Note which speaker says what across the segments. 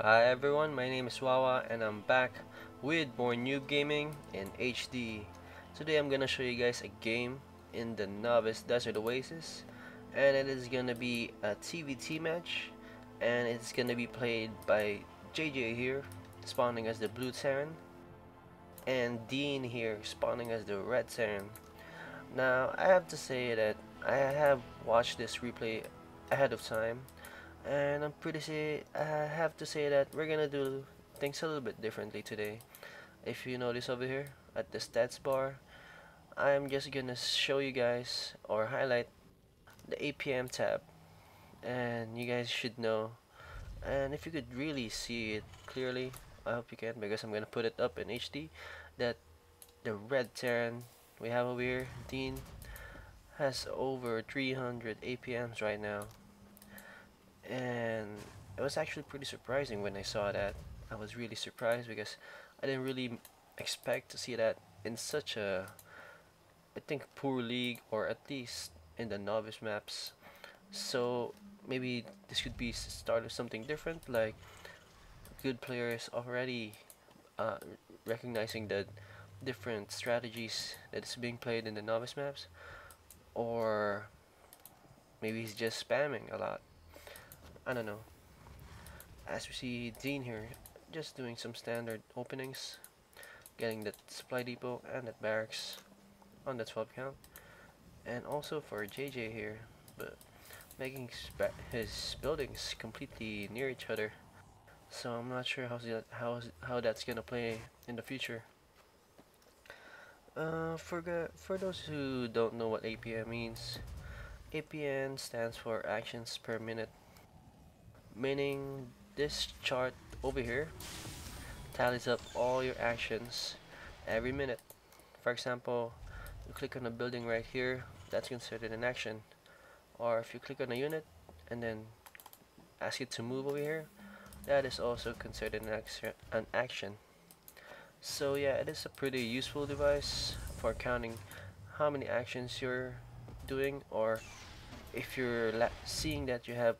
Speaker 1: Hi everyone, my name is Wawa and I'm back with more Noob Gaming in HD. Today I'm gonna show you guys a game in the Novice Desert Oasis, and it is gonna be a TVT match, and it's gonna be played by JJ here, spawning as the Blue Terran, and Dean here, spawning as the Red Terran. Now I have to say that I have watched this replay ahead of time, and I have to say that we're gonna do things a little bit differently today. If you notice over here at the stats bar, I'm just gonna show you guys or highlight the APM tab, and you guys should know. And if you could really see it clearly, I hope you can, because I'm gonna put it up in HD, that the red Terran we have over here, Dean, has over 300 APMs right now. And it was actually pretty surprising when I saw that. I was really surprised because I didn't really expect to see that in such a, I think, poor league, or at least in the novice maps. So maybe this could be start of something different, like good players already uh, recognizing the different strategies that is being played in the novice maps, or maybe he's just spamming a lot. I don't know. As we see Dean here, just doing some standard openings, getting that supply depot and that barracks on the 12 count, and also for JJ here, but making his buildings completely near each other. So I'm not sure how that's gonna play in the future. For those who don't know what APM means, APN stands for actions per minute, meaning this chart over here tallies up all your actions every minute. For example, you click on a building right here, that's considered an action. Or if you click on a unit and then ask it to move over here, that is also considered an action. So yeah, it is a pretty useful device for counting how many actions you're doing, or if you're seeing that you have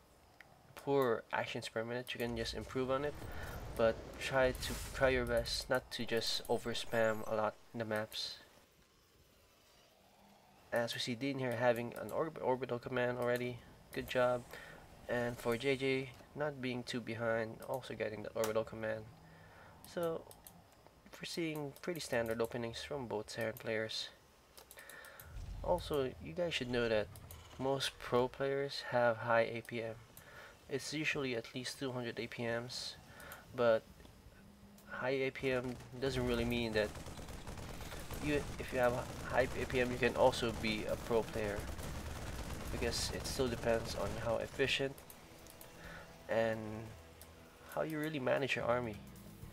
Speaker 1: poor actions per minute, you can just improve on it. But try your best not to just over spam a lot in the maps. As we see Dean here having an orbital command already, good job. And for JJ not being too behind, also getting the orbital command. So we're seeing pretty standard openings from both Terran players. Also, you guys should know that most pro players have high APM. It's usually at least 200 APMs, but high APM doesn't really mean that if you have a high APM you can also be a pro player, because it still depends on how efficient and how you really manage your army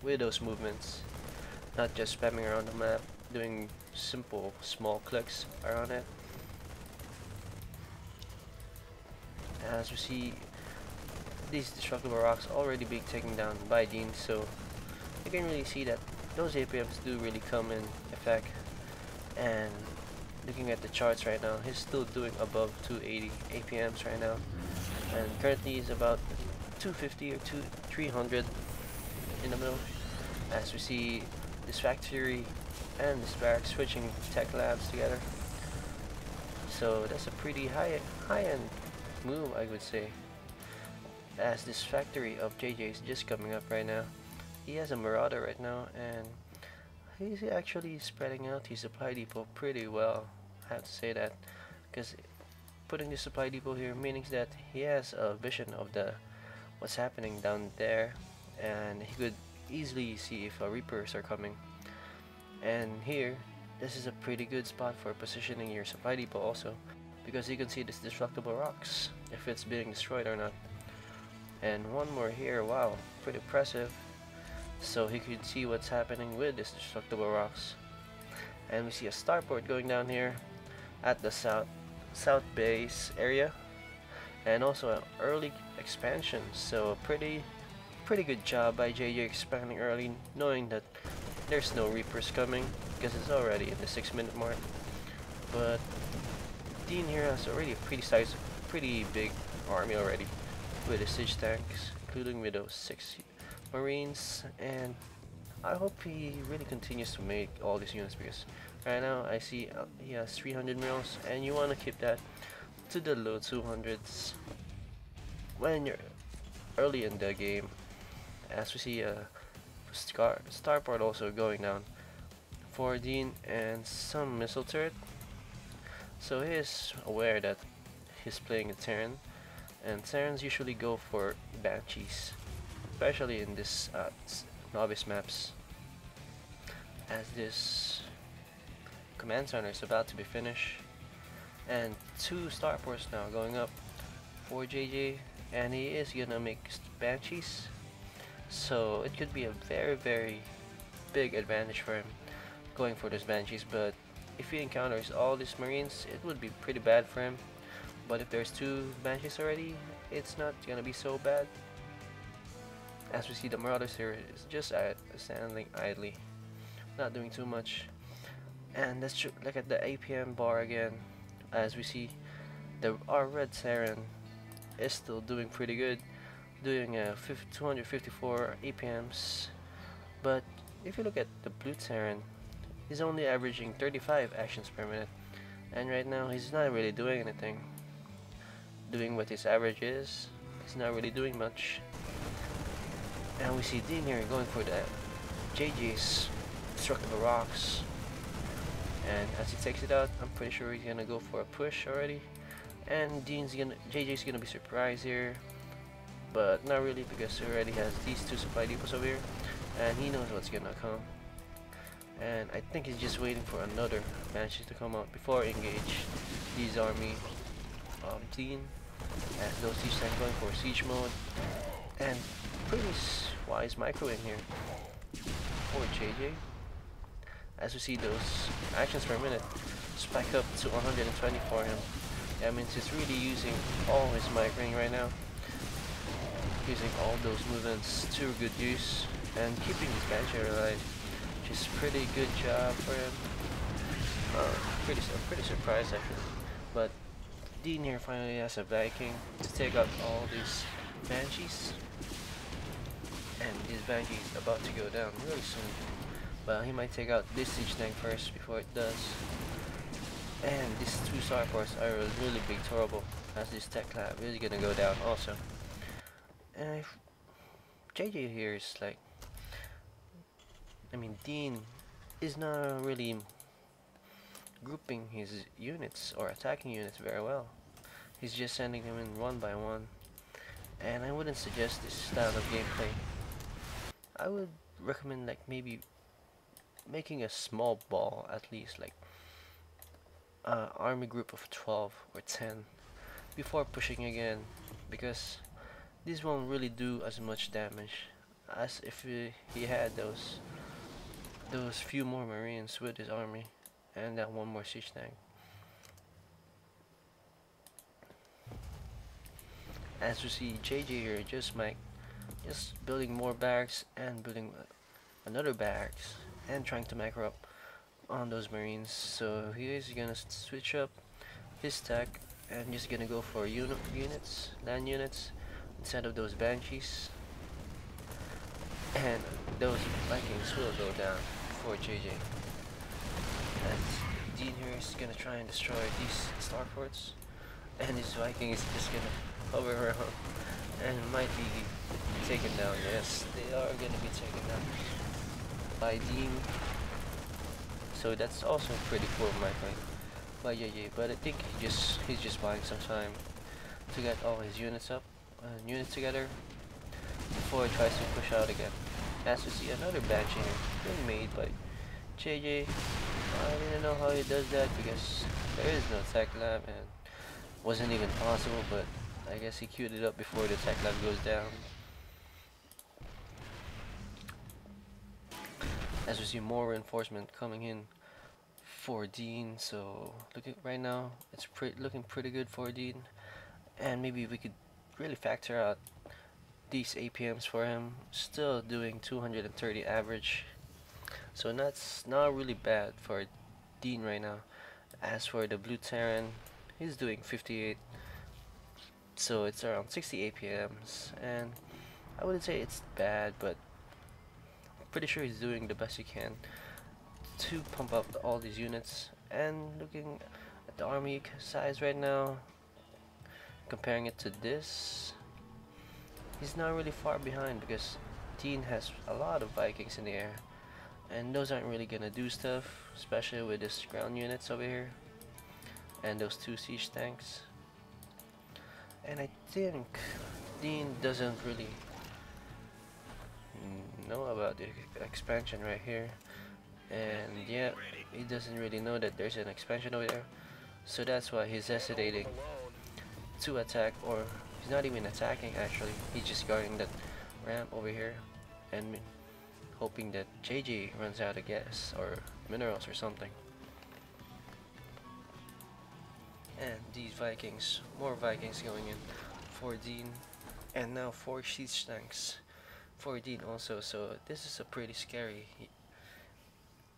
Speaker 1: with those movements, not just spamming around the map doing simple small clicks around it. As we see, these destructible rocks already being taken down by Dean, so you can really see that those APMs do really come in effect. And looking at the charts right now, he's still doing above 280 APMs right now, and currently he's about 250 or 300 in the middle. As we see this factory and this barrack switching tech labs together, so that's a pretty high-end move, I would say. As this factory of JJ is just coming up right now, he has a Marauder right now, and he's actually spreading out his supply depot pretty well. I have to say that, because putting the supply depot here means that he has a vision of what's happening down there, and he could easily see if Reapers are coming. And here, this is a pretty good spot for positioning your supply depot also, because you can see this destructible rocks, if it's being destroyed or not. And one more here, wow, pretty impressive. So he could see what's happening with this destructible rocks. And we see a starport going down here at the south base area, and also an early expansion. So pretty good job by JJ expanding early, knowing that there's no Reapers coming because it's already in the 6-minute mark. But Dean here has already a pretty big army already, with the siege tanks, including with those Marines, and I hope he really continues to make all these units, because right now I see he has 300 mils, and you want to keep that to the low 200s when you're early in the game. As we see Starport also going down for Dean and some missile turret, so he is aware that he's playing a Terran, and Terrans usually go for Banshees, especially in this novice maps, as this command center is about to be finished, and 2 starports now going up for JJ, and he is gonna make Banshees, so it could be a very big advantage for him going for those Banshees. But if he encounters all these Marines, it would be pretty bad for him. But if there's 2 Banshees already, it's not gonna be so bad. As we see, the Marauders here is just standing idly, not doing too much. And let's look at the APM bar again. As we see, our red Terran is still doing pretty good, doing 254 APMs. But if you look at the blue Terran, he's only averaging 35 actions per minute, and right now he's not really doing anything. Doing what his average is, he's not really doing much. And we see Dean here going for the JJ's destructible rocks, and as he takes it out, I'm pretty sure he's gonna go for a push already, and JJ's gonna be surprised here, but not really, because he already has these 2 supply depots over here, and he knows what's gonna come. And I think he's just waiting for another Banshee to come out before engage these army Dean, as those siege tanks going for siege mode, and pretty wise micro in here for JJ. As we see, those actions per minute spike up to 120 for him. That means he's really using all his microing right now, using all those movements to good use, and keeping his Banshee alive, which is pretty good job for him. I'm pretty surprised actually. But Dean here finally has a Viking to take out all these Banshees, and this Banshee is about to go down really soon. But he might take out this siege tank first before it does. And these 2 starports are a really big trouble, as this tech lab is gonna go down also. And if JJ here is like, Dean is not really grouping his units or attacking units very well. He's just sending them in one by one, and I wouldn't suggest this style of gameplay. I would recommend like maybe making a small ball, at least like army group of 12 or 10 before pushing again, because this won't really do as much damage as if he had those few more Marines with his army and that 1 more siege tank. As you see, JJ here just building more barracks and building another barracks and trying to macro up on those Marines. So he is gonna switch up his tech and just gonna go for land units instead of those Banshees, and those Vikings will go down for JJ. And Dean here is gonna try and destroy these starports, and his Viking is just gonna hover around and might be taken down. Yes, they are gonna be taken down by Dean. So that's also pretty poor microing by JJ, but I think he's just buying some time to get all his units together before he tries to push out again. As we see, another Banshee being made by JJ. I didn't know how he does that, because there is no tech lab and wasn't even possible, but I guess he queued it up before the tech lab goes down. As we see more reinforcement coming in for Dean, so right now it's looking pretty good for Dean, and maybe we could really factor out these APMs for him. Still doing 230 average, so that's not really bad for Dean right now. As for the blue Terran, he's doing 58, so it's around 60 APMs, and I wouldn't say it's bad, but I'm pretty sure he's doing the best he can to pump up all these units. And looking at the army size right now, comparing it to this, he's not really far behind because Dean has a lot of Vikings in the air, and those aren't really gonna do stuff, especially with his ground units over here and those 2 siege tanks. And I think Dean doesn't really know about the expansion right here, and yeah, he doesn't really know that there's an expansion over there, so that's why he's hesitating to attack, or he's not even attacking actually, he's just guarding that ramp over here and hoping that JJ runs out of gas or minerals or something. And these Vikings, more Vikings going in for Dean, and now 4 siege tanks for Dean also, so this is a pretty scary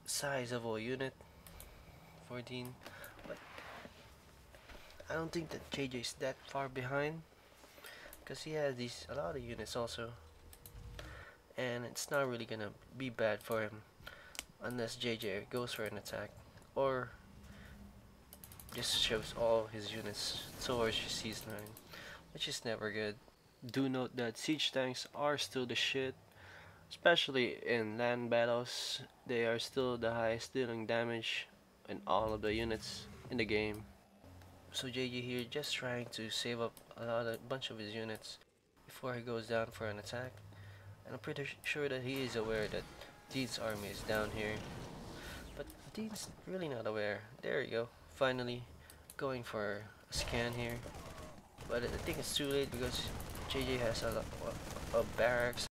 Speaker 1: size of a unit for Dean, but I don't think that JJ is that far behind because he has a lot of units also, and it's not really gonna be bad for him unless JJ goes for an attack or just shows all his units towards siege line, which is never good. Do note that siege tanks are still the shit, especially in land battles. They are still the highest dealing damage in all of the units in the game. So JJ here just trying to save up a bunch of his units before he goes down for an attack. And I'm pretty sure that he is aware that Dean's army is down here. But Dean's really not aware. There you go. Finally going for a scan here. But I think it's too late because JJ has a barracks